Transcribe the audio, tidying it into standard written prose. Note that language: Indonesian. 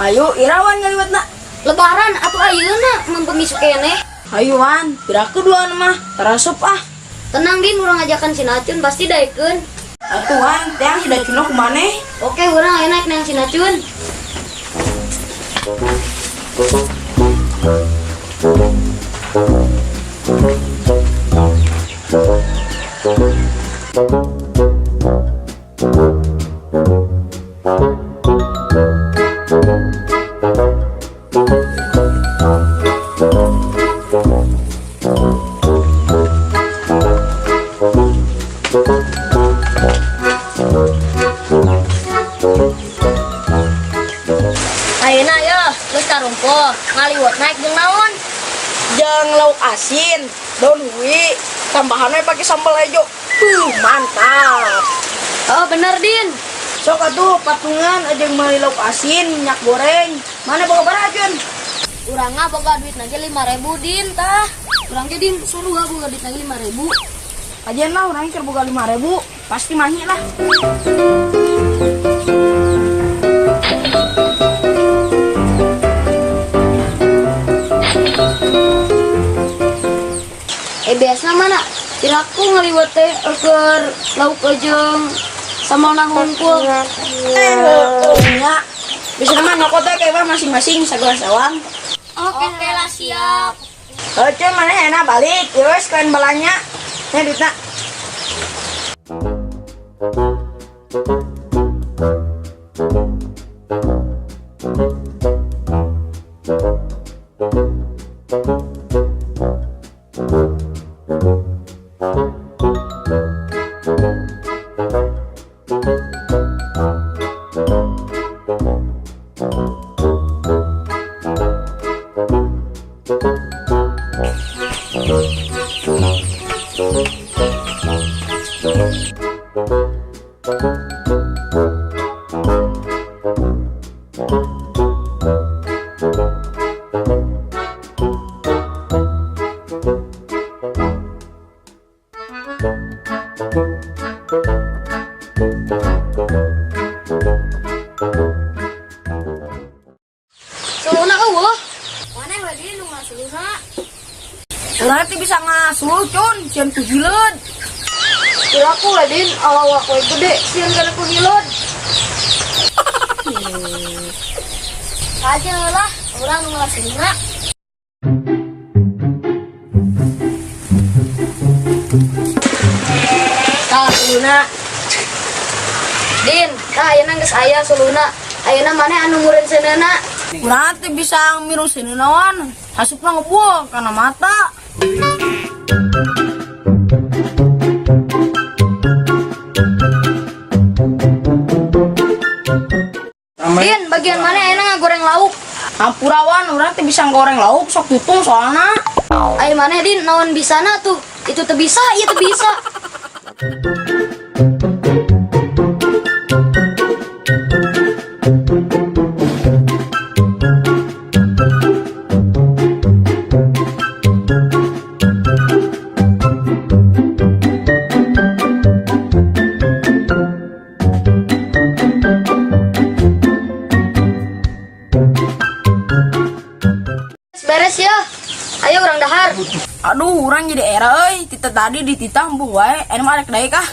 Ayo irawan ngaliwatna. Lebaran atuh ayeuna mempemisu keneh. Hayuan, pira keduaan mah terasup ah. Tenang Din, urang ngajakan si Nacun pasti daekeun. Atuan, teang sudah cino kumaneh. Oke, urang aya naik nang si Nacun. Ayeuna ya, geus karumpuh, ngaliwat naik jeung naon? Jeung lauk asin, daun hui, tambahannya pakai sambal hijau. Mantap. Oh, bener Din. Sok atuh patungan aja meuli lauk asin, minyak goreng. Mana bawa berajun? Urang mah boga duit lagi 5.000 Din tah. Urang ge Din suruh boga duit lagi 5.000. Ajen lah orang keur boga 5.000, pasti manyi lah. Biasa mana? Tiraku ngaliwat teh keur lauk jeung sama hungkul. Nya. Bisa mah nyokot teh kayak masing-masing sagelas sawang. Oke lah siap. Oce mana enak balik, terus kalian balanya. Nya duitna. Suluna eueuh. Mana lagi nu ngasuluna? Urang teh bisa ngasuh cun, sieun kujileud. Tiraku lah Din, awak we gede sieun kana kuhileud. Aja lah, urang nu ngasuluna. Tah suluna. Din, tah ayeuna geus aya suluna. Ayeuna maneh anu mureun seunana. Urang teh bisa mirung sinunawan, hasupna ngebuah karena mata. Din, bagian mana ayeuna ngagoreng lauk? Hampurawan, urang teh bisa goreng lauk sok tutung soalna. Aya maneh Din, naon bisana tuh? Itu teu bisa, ieu teu bisa. Beres ya. Ayo urang dahar. Aduh, urang jadi era euy, tita tadi dititah embung wae, anu mah arek daek ah.